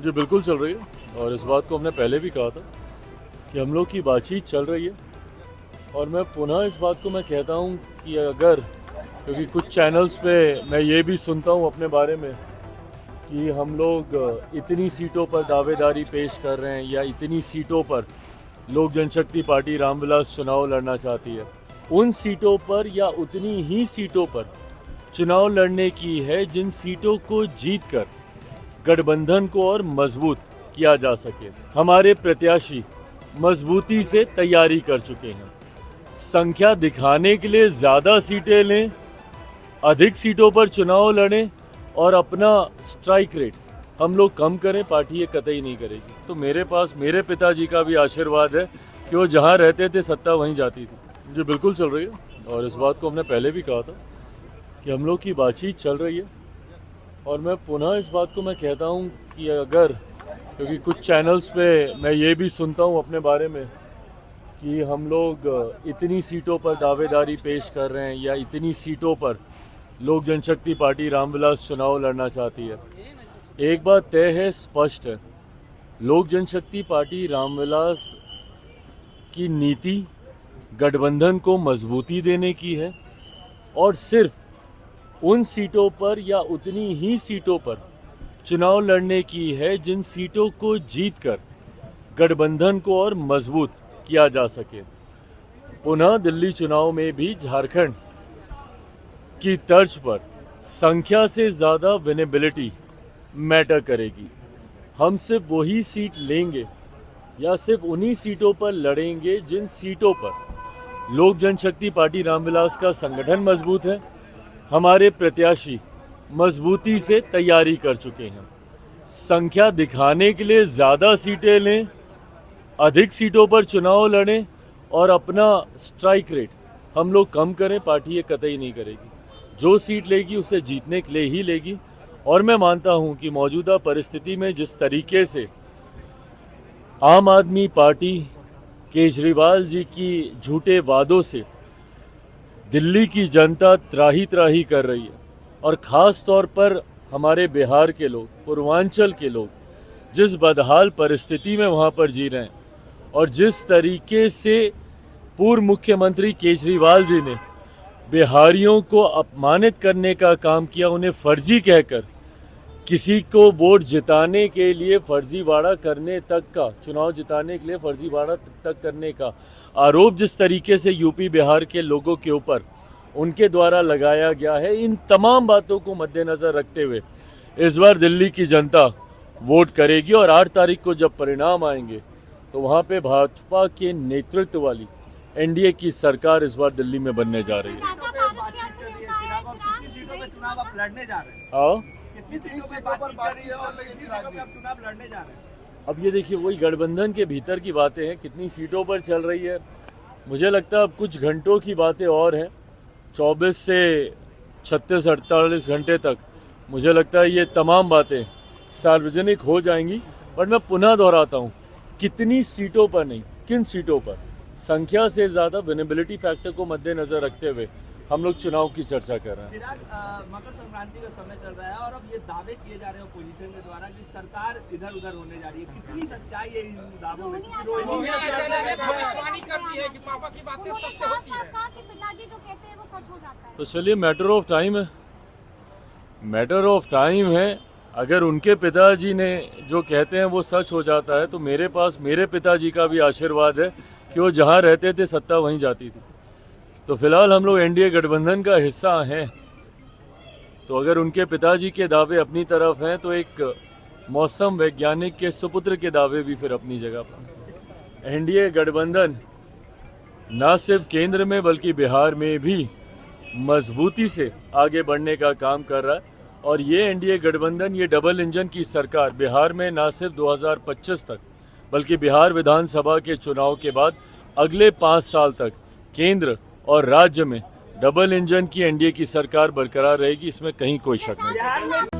जी बिल्कुल चल रही है और इस बात को हमने पहले भी कहा था कि हम लोग की बातचीत चल रही है। और मैं पुनः इस बात को मैं कहता हूँ कि अगर, क्योंकि कुछ चैनल्स पे मैं ये भी सुनता हूँ अपने बारे में कि हम लोग इतनी सीटों पर दावेदारी पेश कर रहे हैं या इतनी सीटों पर लोक जनशक्ति पार्टी रामविलास चुनाव लड़ना चाहती है। उन सीटों पर या उतनी ही सीटों पर चुनाव लड़ने की है जिन सीटों को जीतकर गठबंधन को और मजबूत किया जा सके। हमारे प्रत्याशी मजबूती से तैयारी कर चुके हैं। संख्या दिखाने के लिए ज़्यादा सीटें लें, अधिक सीटों पर चुनाव लड़ें और अपना स्ट्राइक रेट हम लोग कम करें, पार्टी ये कतई नहीं करेगी। तो मेरे पास मेरे पिताजी का भी आशीर्वाद है कि वो जहाँ रहते थे सत्ता वहीं जाती थी। जी बिल्कुल चल रही है और इस बात को हमने पहले भी कहा था कि हम लोग की बातचीत चल रही है। और मैं पुनः इस बात को मैं कहता हूँ कि अगर, क्योंकि कुछ चैनल्स पे मैं ये भी सुनता हूँ अपने बारे में कि हम लोग इतनी सीटों पर दावेदारी पेश कर रहे हैं या इतनी सीटों पर लोक जनशक्ति पार्टी रामविलास चुनाव लड़ना चाहती है। एक बात तय है, स्पष्ट है, लोक जनशक्ति पार्टी रामविलास की नीति गठबंधन को मजबूती देने की है और सिर्फ उन सीटों पर या उतनी ही सीटों पर चुनाव लड़ने की है जिन सीटों को जीतकर गठबंधन को और मजबूत किया जा सके। पुनः दिल्ली चुनाव में भी झारखंड की तर्ज पर संख्या से ज़्यादा विनेबिलिटी मैटर करेगी। हम सिर्फ वही सीट लेंगे या सिर्फ उन्हीं सीटों पर लड़ेंगे जिन सीटों पर लोक जनशक्ति पार्टी रामविलास का संगठन मजबूत है। हमारे प्रत्याशी मजबूती से तैयारी कर चुके हैं। संख्या दिखाने के लिए ज़्यादा सीटें लें, अधिक सीटों पर चुनाव लड़ें और अपना स्ट्राइक रेट हम लोग कम करें, पार्टी ये कतई नहीं करेगी। जो सीट लेगी उसे जीतने के लिए ही लेगी। और मैं मानता हूं कि मौजूदा परिस्थिति में जिस तरीके से आम आदमी पार्टी केजरीवाल जी की झूठे वादों से दिल्ली की जनता त्राही त्राही कर रही है और ख़ास तौर पर हमारे बिहार के लोग, पूर्वांचल के लोग जिस बदहाल परिस्थिति में वहाँ पर जी रहे हैं और जिस तरीके से पूर्व मुख्यमंत्री केजरीवाल जी ने बिहारियों को अपमानित करने का काम किया, उन्हें फर्जी कहकर किसी को वोट जिताने के लिए फर्जीवाड़ा करने तक का, चुनाव जिताने के लिए फर्जीवाड़ा तक करने का आरोप जिस तरीके से यूपी बिहार के लोगों के ऊपर उनके द्वारा लगाया गया है, इन तमाम बातों को मद्देनजर रखते हुए इस बार दिल्ली की जनता वोट करेगी और 8 तारीख को जब परिणाम आएंगे तो वहां पे भाजपा के नेतृत्व वाली एनडीए की सरकार इस बार दिल्ली में बनने जा रही है। अब ये देखिए, वही गठबंधन के भीतर की बातें हैं, कितनी सीटों पर चल रही है। मुझे लगता है अब कुछ घंटों की बातें और हैं, 24 से 36-48 घंटे तक मुझे लगता है ये तमाम बातें सार्वजनिक हो जाएंगी। बट मैं पुनः दोहराता हूँ, कितनी सीटों पर नहीं, किन सीटों पर, संख्या से ज़्यादा विनेबिलिटी फैक्टर को मद्देनजर रखते हुए हम लोग चुनाव की चर्चा कर रहे हैं। चिराग, मकर संक्रांति का समय चल रहा है और अब ये दावे किए जा रहे हैं अपोजिशन के द्वारा कि सरकार इधर उधर होने जा रही है। कितनी सच्चाई है इन दावों में? तो चलिए, मैटर ऑफ टाइम है, मैटर ऑफ टाइम है। अगर उनके पिताजी ने जो कहते हैं वो सच हो जाता है तो मेरे पास मेरे पिताजी का भी आशीर्वाद है कि वो जहाँ रहते थे सत्ता वहीं जाती थी। तो फिलहाल हम लोग एनडीए गठबंधन का हिस्सा हैं। तो अगर उनके पिताजी के दावे अपनी तरफ हैं तो एक मौसम वैज्ञानिक के सुपुत्र के दावे भी फिर अपनी जगह पर। एनडीए गठबंधन न सिर्फ केंद्र में बल्कि बिहार में भी मजबूती से आगे बढ़ने का काम कर रहा है। और ये एनडीए गठबंधन, ये डबल इंजन की सरकार बिहार में न सिर्फ 2025 तक बल्कि बिहार विधानसभा के चुनाव के बाद अगले 5 साल तक केंद्र और राज्य में डबल इंजन की एनडीए की सरकार बरकरार रहेगी, इसमें कहीं कोई शक नहीं।